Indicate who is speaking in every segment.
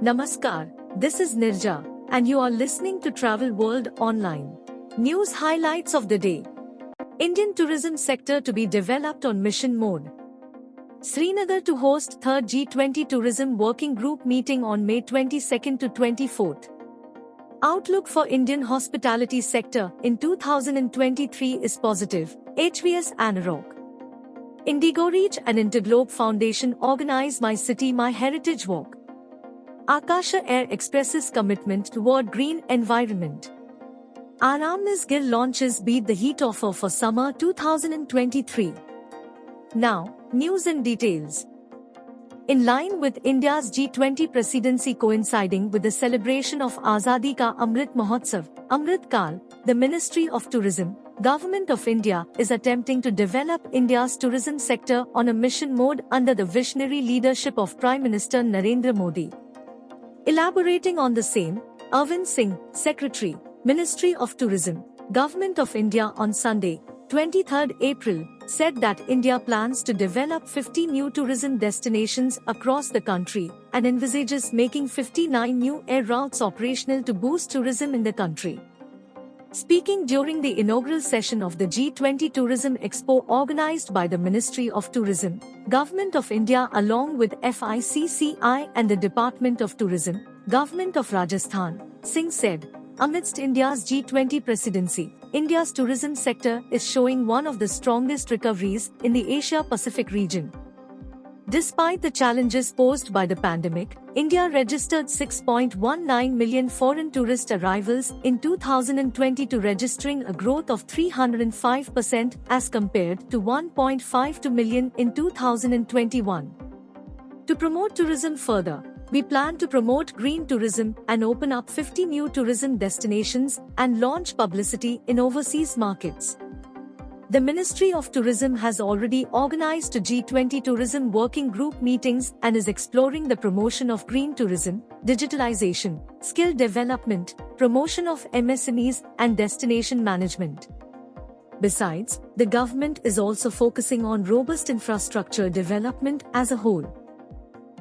Speaker 1: Namaskar, this is Nirja, and you are listening to Travel World Online. News highlights of the day. Indian tourism sector to be developed on mission mode. Srinagar to host 3rd G20 Tourism Working Group meeting on May 22 to 24. Outlook for Indian hospitality sector in 2023 is positive. HVS Anarock. IndiGoReach and InterGlobe Foundation organize My City My Heritage Walk. Akasa Air expresses commitment toward green environment. Aramness Gir launches Beat the Heat offer for summer 2023. Now, news and details. In line with India's G20 presidency coinciding with the celebration of Azadi Ka Amrit Mahotsav, Amrit Kal, the Ministry of Tourism, Government of India is attempting to develop India's tourism sector on a mission mode under the visionary leadership of Prime Minister Narendra Modi. Elaborating on the same, Arvind Singh, Secretary, Ministry of Tourism, Government of India on Sunday, 23rd April, said that India plans to develop 50 new tourism destinations across the country and envisages making 59 new air routes operational to boost tourism in the country. Speaking during the inaugural session of the G20 Tourism Expo organized by the Ministry of Tourism, Government of India along with FICCI and the Department of Tourism, Government of Rajasthan, Singh said, amidst India's G20 presidency, India's tourism sector is showing one of the strongest recoveries in the Asia-Pacific region. Despite the challenges posed by the pandemic, India registered 6.19 million foreign tourist arrivals in 2022, registering a growth of 305% as compared to 1.52 million in 2021. To promote tourism further, we plan to promote green tourism and open up 50 new tourism destinations and launch publicity in overseas markets. The Ministry of Tourism has already organized a G20 Tourism Working Group meetings and is exploring the promotion of green tourism, digitalization, skill development, promotion of MSMEs and destination management. Besides, the government is also focusing on robust infrastructure development as a whole.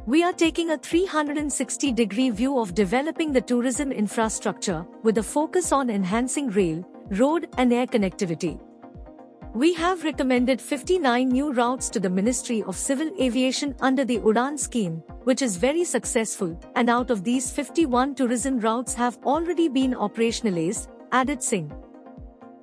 Speaker 1: We are taking a 360-degree view of developing the tourism infrastructure with a focus on enhancing rail, road and air connectivity. We have recommended 59 new routes to the Ministry of Civil Aviation under the Udan scheme, which is very successful, and out of these 51 tourism routes have already been operationalized, added Singh.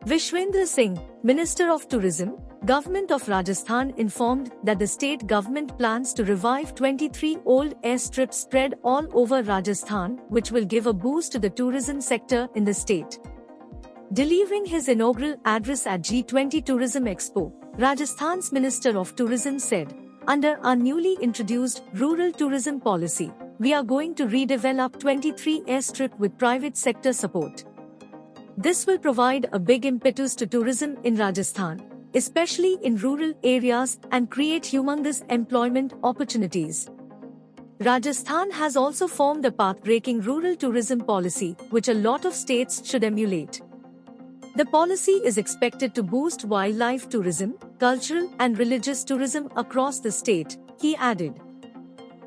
Speaker 1: Vishwendra Singh, Minister of Tourism, Government of Rajasthan informed that the state government plans to revive 23 old airstrips spread all over Rajasthan, which will give a boost to the tourism sector in the state. Delivering his inaugural address at G20 Tourism Expo, Rajasthan's Minister of Tourism said, under our newly introduced rural tourism policy, we are going to redevelop 23 airstrips with private sector support. This will provide a big impetus to tourism in Rajasthan, especially in rural areas, and create humongous employment opportunities. Rajasthan has also formed a path-breaking rural tourism policy, which a lot of states should emulate. The policy is expected to boost wildlife tourism, cultural and religious tourism across the state, he added.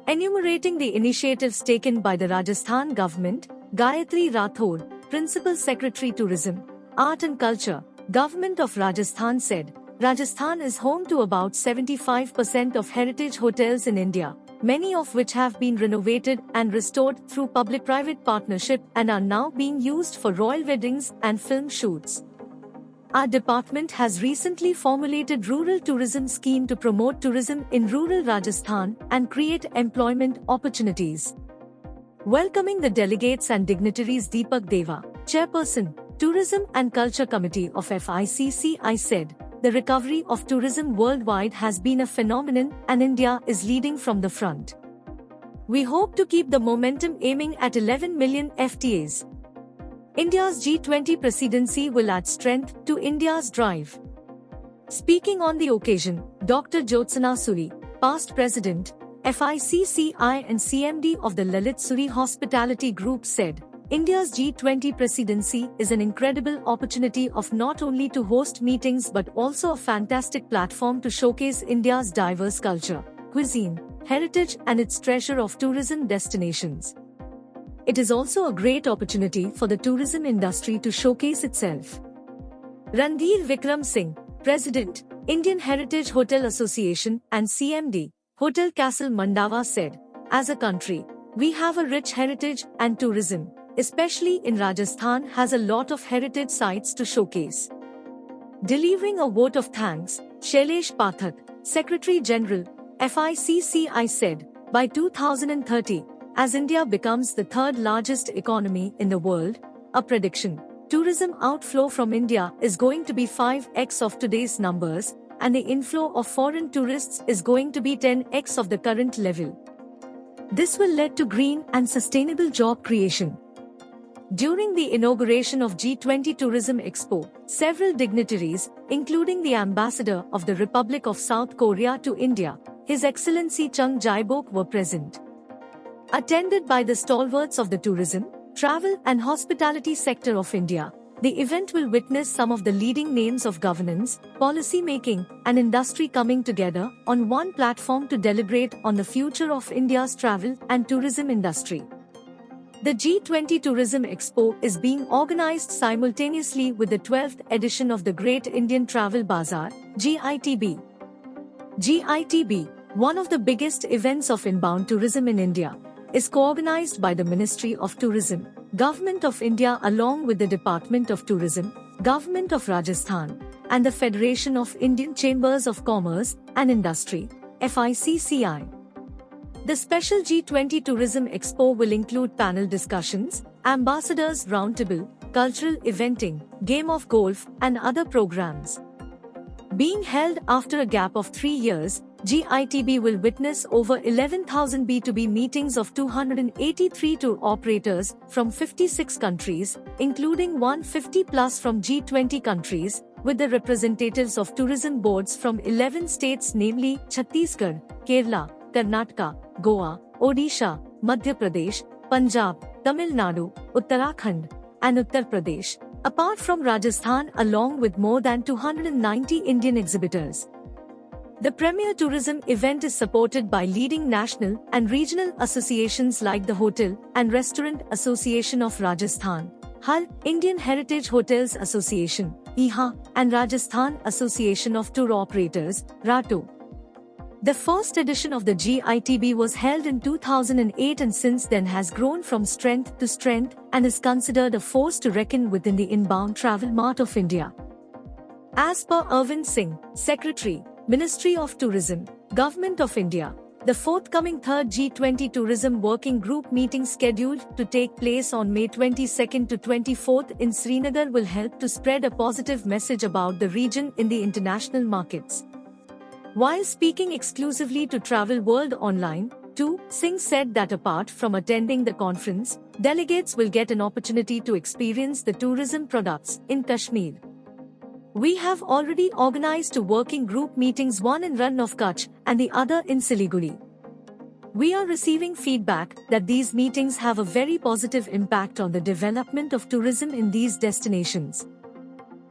Speaker 1: Enumerating the initiatives taken by the Rajasthan government, Gayatri Rathod, Principal Secretary Tourism, Art and Culture, Government of Rajasthan said, Rajasthan is home to about 75% of heritage hotels in India, many of which have been renovated and restored through public-private partnership and are now being used for royal weddings and film shoots. Our department has recently formulated rural tourism scheme to promote tourism in rural Rajasthan and create employment opportunities. Welcoming the delegates and dignitaries, Deepak Deva, Chairperson, Tourism and Culture Committee of FICCI said, the recovery of tourism worldwide has been a phenomenon and India is leading from the front. We hope to keep the momentum aiming at 11 million FTAs. India's G20 presidency will add strength to India's drive. Speaking on the occasion, Dr. Jyotsna Suri, past President, FICCI and CMD of the Lalit Suri Hospitality Group said, India's G20 presidency is an incredible opportunity of not only to host meetings but also a fantastic platform to showcase India's diverse culture, cuisine, heritage and its treasure of tourism destinations. it is also a great opportunity for the tourism industry to showcase itself. Randhir Vikram Singh, President, Indian Heritage Hotel Association and CMD, Hotel Castle Mandawa said, "As a country, we have a rich heritage and tourism, especially in Rajasthan has a lot of heritage sites to showcase." Delivering a vote of thanks, Shailesh Pathak, Secretary General, FICCI said, "By 2030, as India becomes the third largest economy in the world, a prediction, tourism outflow from India is going to be 5x of today's numbers, and the inflow of foreign tourists is going to be 10x of the current level. This will lead to green and sustainable job creation." During the inauguration of G20 Tourism Expo, several dignitaries, including the Ambassador of the Republic of South Korea to India, His Excellency Chung Jae-bok, were present. Attended by the stalwarts of the tourism, travel and hospitality sector of India, the event will witness some of the leading names of governance, policy making, and industry coming together on one platform to deliberate on the future of India's travel and tourism industry. The G20 Tourism Expo is being organized simultaneously with the 12th edition of the Great Indian Travel Bazaar, GITB. GITB, one of the biggest events of inbound tourism in India, is co-organized by the Ministry of Tourism, Government of India along with the Department of Tourism, Government of Rajasthan, and the Federation of Indian Chambers of Commerce and Industry, FICCI. The special G20 Tourism Expo will include panel discussions, ambassadors roundtable, cultural eventing, game of golf, and other programs. Being held after a gap of 3 years, GITB will witness over 11,000 B2B meetings of 283 tour operators from 56 countries, including 150 plus from G20 countries, with the representatives of tourism boards from 11 states namely Chhattisgarh, Kerala, Karnataka, Goa, Odisha, Madhya Pradesh, Punjab, Tamil Nadu, Uttarakhand, and Uttar Pradesh, apart from Rajasthan, along with more than 290 Indian exhibitors. The premier tourism event is supported by leading national and regional associations like the Hotel and Restaurant Association of Rajasthan, HAL, Indian Heritage Hotels Association, IHA, and Rajasthan Association of Tour Operators, RATO. The first edition of the GITB was held in 2008 and since then has grown from strength to strength and is considered a force to reckon with in the inbound travel mart of India. As per Arvind Singh, Secretary, Ministry of Tourism, Government of India, the forthcoming third G20 Tourism Working Group meeting scheduled to take place on May 22 to 24 in Srinagar will help to spread a positive message about the region in the international markets. While speaking exclusively to Travel World Online, too, Singh said that apart from attending the conference, delegates will get an opportunity to experience the tourism products in Kashmir. "We have already organized 2 working group meetings, one in Rann of Kutch and the other in Siliguri. We are receiving feedback that these meetings have a very positive impact on the development of tourism in these destinations.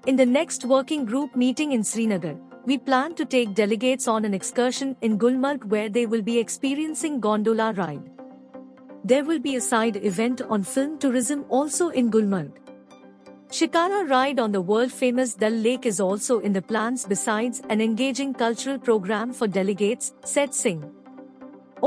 Speaker 1: In the next working group meeting in Srinagar, we plan to take delegates on an excursion in Gulmarg where they will be experiencing gondola ride. There will be a side event on film tourism also in Gulmarg. Shikara ride on the world-famous Dal Lake is also in the plans besides an engaging cultural program for delegates," said Singh.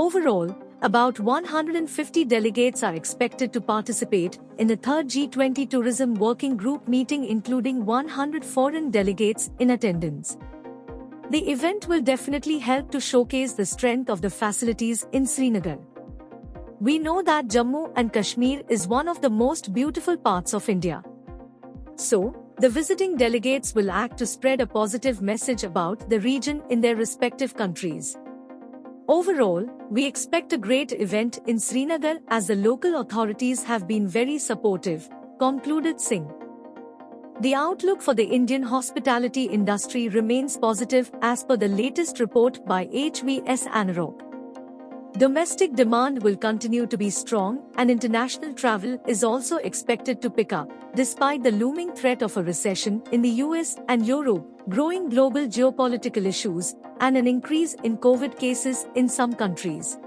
Speaker 1: Overall, about 150 delegates are expected to participate in the third G20 Tourism Working Group meeting, including 100 foreign delegates in attendance. The event will definitely help to showcase the strength of the facilities in Srinagar. We know that Jammu and Kashmir is one of the most beautiful parts of India. So, the visiting delegates will act to spread a positive message about the region in their respective countries. Overall, we expect a great event in Srinagar as the local authorities have been very supportive, concluded Singh. The outlook for the Indian hospitality industry remains positive as per the latest report by HVS Anarock. Domestic demand will continue to be strong and international travel is also expected to pick up, despite the looming threat of a recession in the US and Europe, growing global geopolitical issues, and an increase in COVID cases in some countries.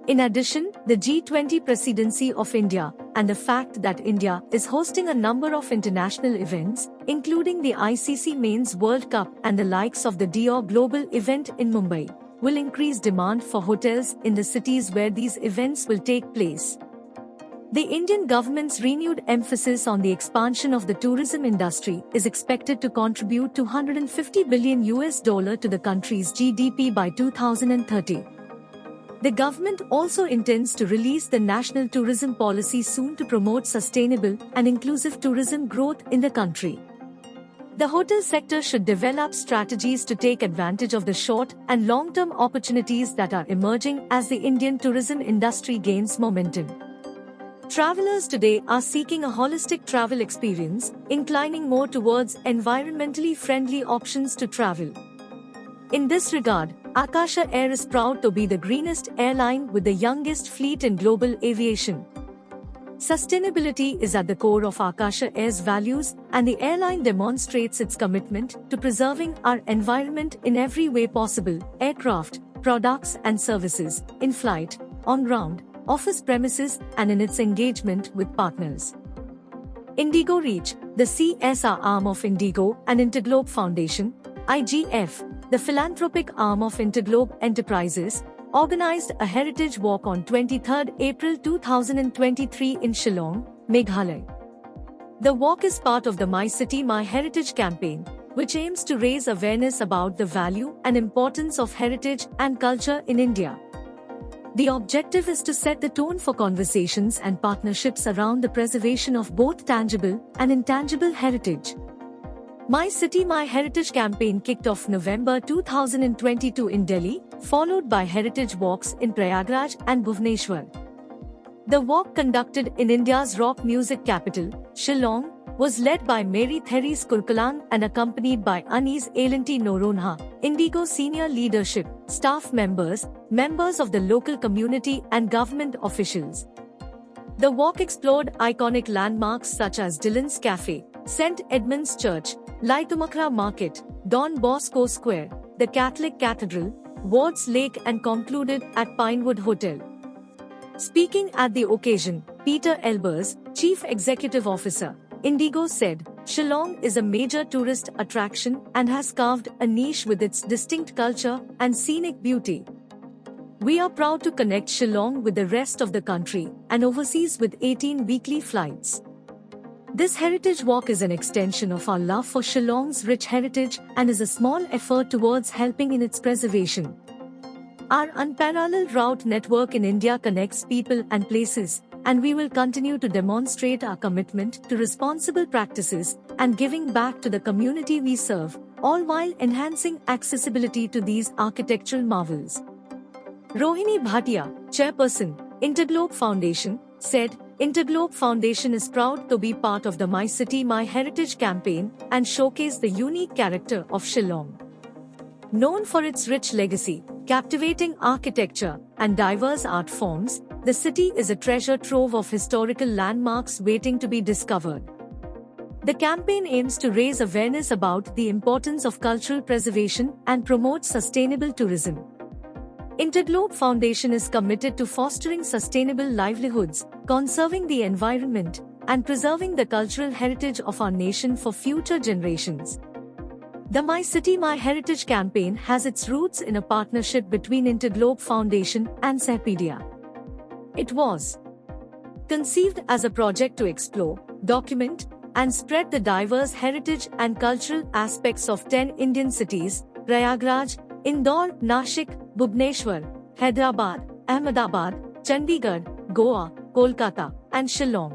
Speaker 1: In addition, the G20 presidency of India and the fact that India is hosting a number of international events, including the ICC Men's World Cup and the likes of the Dior Global event in Mumbai, will increase demand for hotels in the cities where these events will take place. The Indian government's renewed emphasis on the expansion of the tourism industry is expected to contribute $250 billion to the country's GDP by 2030. The government also intends to release the National Tourism Policy soon to promote sustainable and inclusive tourism growth in the country. The hotel sector should develop strategies to take advantage of the short and long-term opportunities that are emerging as the Indian tourism industry gains momentum. Travelers today are seeking a holistic travel experience, inclining more towards environmentally friendly options to travel. In this regard, Akasa Air is proud to be the greenest airline with the youngest fleet in global aviation. Sustainability is at the core of Akasa Air's values, and the airline demonstrates its commitment to preserving our environment in every way possible: aircraft, products and services, in flight, on ground, office premises, and in its engagement with partners. IndiGoReach, the CSR arm of IndiGo and InterGlobe Foundation, IGF, the philanthropic arm of InterGlobe Enterprises, organized a heritage walk on 23 April 2023 in Shillong, Meghalaya. The walk is part of the My City My Heritage campaign, which aims to raise awareness about the value and importance of heritage and culture in India. The objective is to set the tone for conversations and partnerships around the preservation of both tangible and intangible heritage. My City My Heritage campaign kicked off November 2022 in Delhi, followed by heritage walks in Prayagraj and Bhubaneswar. The walk, conducted in India's rock music capital, Shillong, was led by Mary Therese Kurkalang and accompanied by Anis Alanti Noronha, IndiGo senior leadership, staff members, members of the local community and government officials. The walk explored iconic landmarks such as Dillon's Cafe, St. Edmund's Church, Laitumakra Market, Don Bosco Square, the Catholic Cathedral, Ward's Lake, and concluded at Pinewood Hotel. Speaking at the occasion, Peter Elbers, Chief Executive Officer, IndiGo, said, "Shillong is a major tourist attraction and has carved a niche with its distinct culture and scenic beauty. We are proud to connect Shillong with the rest of the country and overseas with 18 weekly flights. This heritage walk is an extension of our love for Shillong's rich heritage and is a small effort towards helping in its preservation. Our unparalleled route network in India connects people and places, and we will continue to demonstrate our commitment to responsible practices and giving back to the community we serve, all while enhancing accessibility to these architectural marvels." Rohini Bhatia, Chairperson, InterGlobe Foundation, said, "InterGlobe Foundation is proud to be part of the My City My Heritage campaign and showcase the unique character of Shillong. Known for its rich legacy, captivating architecture, and diverse art forms, the city is a treasure trove of historical landmarks waiting to be discovered." The campaign aims to raise awareness about the importance of cultural preservation and promote sustainable tourism. InterGlobe Foundation is committed to fostering sustainable livelihoods, conserving the environment, and preserving the cultural heritage of our nation for future generations. The My City My Heritage campaign has its roots in a partnership between InterGlobe Foundation and Sahapedia. It was conceived as a project to explore, document, and spread the diverse heritage and cultural aspects of 10 Indian cities: Prayagraj, Indore, Nashik, Bhubaneswar, Hyderabad, Ahmedabad, Chandigarh, Goa, Kolkata, and Shillong.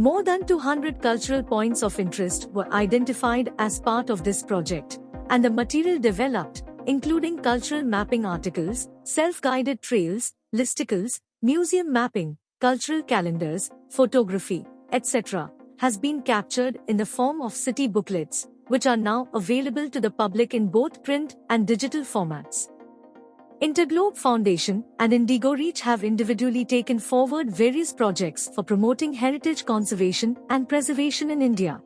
Speaker 1: More than 200 cultural points of interest were identified as part of this project, and the material developed, including cultural mapping articles, self-guided trails, listicles, museum mapping, cultural calendars, photography, etc., has been captured in the form of city booklets, which are now available to the public in both print and digital formats. InterGlobe Foundation and IndiGoReach have individually taken forward various projects for promoting heritage conservation and preservation in India.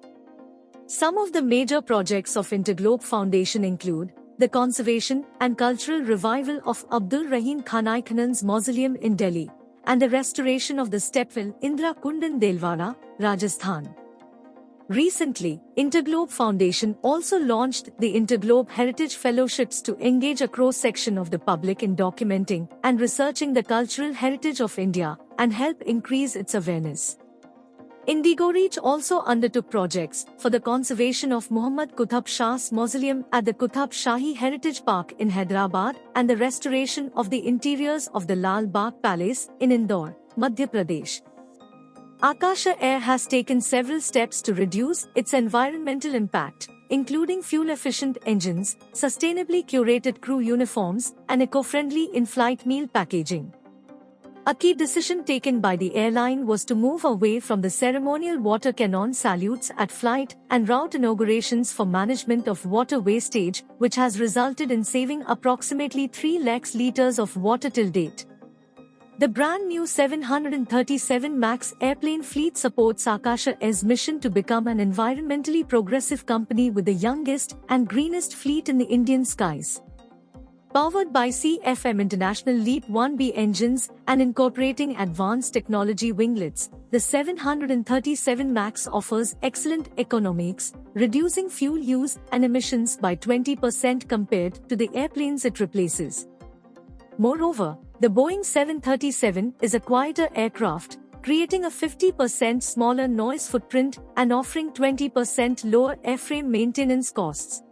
Speaker 1: Some of the major projects of InterGlobe Foundation include the conservation and cultural revival of Abdul Rahim Khanai Khanan's mausoleum in Delhi, and the restoration of the stepwell Indra Kund in Delwara, Rajasthan. Recently, IndiGoReach Foundation also launched the InterGlobe Heritage Fellowships to engage a cross-section of the public in documenting and researching the cultural heritage of India and help increase its awareness. IndiGoReach also undertook projects for the conservation of Muhammad Qutb Shah's mausoleum at the Qutb Shahi Heritage Park in Hyderabad and the restoration of the interiors of the Lal Bagh Palace in Indore, Madhya Pradesh. Akasa Air has taken several steps to reduce its environmental impact, including fuel-efficient engines, sustainably curated crew uniforms, and eco-friendly in-flight meal packaging. A key decision taken by the airline was to move away from the ceremonial water cannon salutes at flight and route inaugurations for management of water wastage, which has resulted in saving approximately 3 lakh litres of water till date. The brand new 737 MAX airplane fleet supports Akasa Air's mission to become an environmentally progressive company with the youngest and greenest fleet in the Indian skies. Powered by CFM International LEAP 1B engines and incorporating advanced technology winglets, the 737 MAX offers excellent economics, reducing fuel use and emissions by 20% compared to the airplanes it replaces. Moreover, the Boeing 737 is a quieter aircraft, creating a 50% smaller noise footprint and offering 20% lower airframe maintenance costs.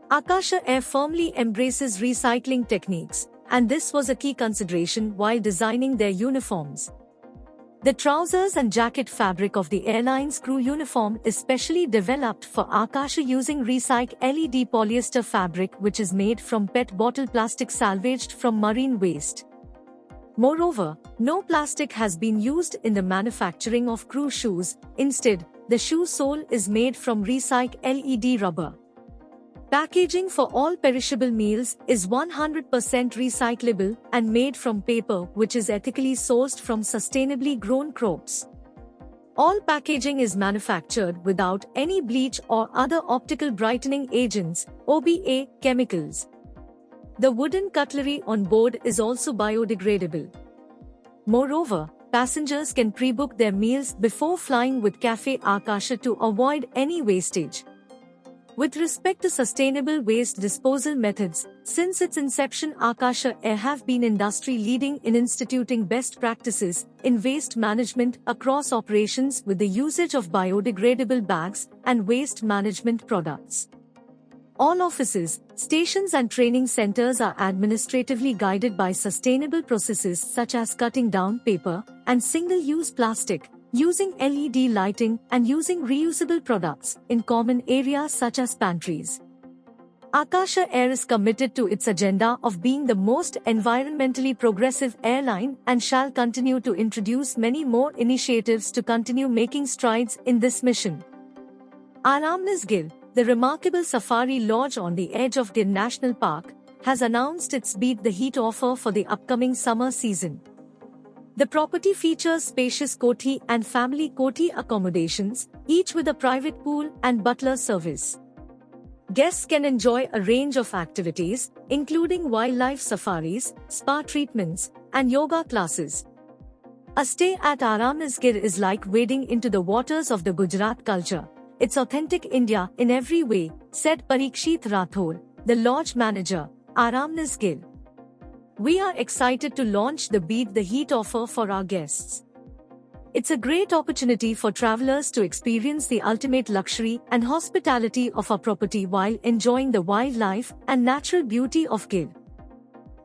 Speaker 1: Akasa Air firmly embraces recycling techniques, and this was a key consideration while designing their uniforms. The trousers and jacket fabric of the airline's crew uniform is specially developed for Akasa using recycled LED polyester fabric which is made from PET bottle plastic salvaged from marine waste. Moreover, no plastic has been used in the manufacturing of crew shoes. Instead, the shoe sole is made from recycled LED rubber. Packaging for all perishable meals is 100% recyclable and made from paper which is ethically sourced from sustainably grown crops. All packaging is manufactured without any bleach or other optical brightening agents, OBA, chemicals. The wooden cutlery on board is also biodegradable. Moreover, passengers can pre-book their meals before flying with Cafe Akasa to avoid any wastage. With respect to sustainable waste disposal methods, since its inception Akasa Air have been industry-leading in instituting best practices in waste management across operations with the usage of biodegradable bags and waste management products. All offices, stations and training centers are administratively guided by sustainable processes such as cutting down paper and single-use plastic, using LED lighting and using reusable products in common areas such as pantries. Akasa Air is committed to its agenda of being the most environmentally progressive airline and shall continue to introduce many more initiatives to continue making strides in this mission. Aramness Gir, the remarkable safari lodge on the edge of Gir National Park, has announced its Beat the Heat offer for the upcoming summer season. The property features spacious koti and family koti accommodations, each with a private pool and butler service. Guests can enjoy a range of activities, including wildlife safaris, spa treatments, and yoga classes. A stay at Aramness Gir is like wading into the waters of the Gujarat culture. It's authentic India in every way, said Parikshit Rathore, the lodge manager, Aramness Gir. We are excited to launch the Beat the Heat offer for our guests. It's a great opportunity for travelers to experience the ultimate luxury and hospitality of our property while enjoying the wildlife and natural beauty of Gir.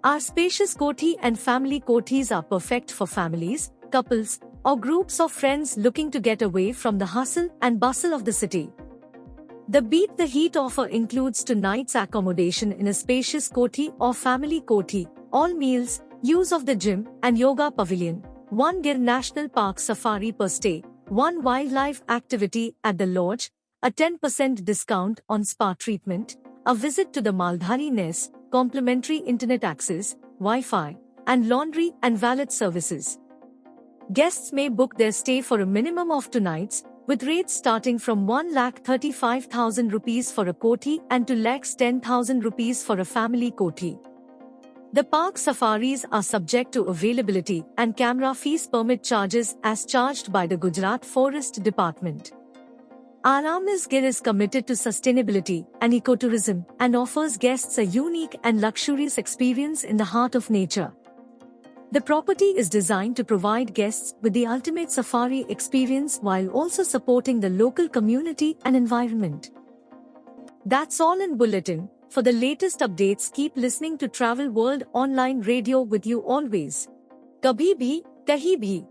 Speaker 1: Our spacious koti and family kotis are perfect for families, couples, or groups of friends looking to get away from the hustle and bustle of the city. The Beat the Heat offer includes 2 nights accommodation in a spacious koti or family koti, all meals, use of the gym and yoga pavilion, 1 Gir National Park safari per stay, 1 wildlife activity at the lodge, a 10% discount on spa treatment, a visit to the Maldhari Ness, complimentary internet access, Wi-Fi, and laundry and valet services. Guests may book their stay for a minimum of 2 nights, with rates starting from 1,35,000 rupees for a koti and to 10,000 rupees for a family koti. The park safaris are subject to availability and camera fees permit charges as charged by the Gujarat Forest Department. Aramness Gir is committed to sustainability and ecotourism and offers guests a unique and luxurious experience in the heart of nature. The property is designed to provide guests with the ultimate safari experience while also supporting the local community and environment. That's all in Bulletin. For the latest updates, keep listening to Travel World Online Radio with you always. Kabhi bhi, kahi bhi.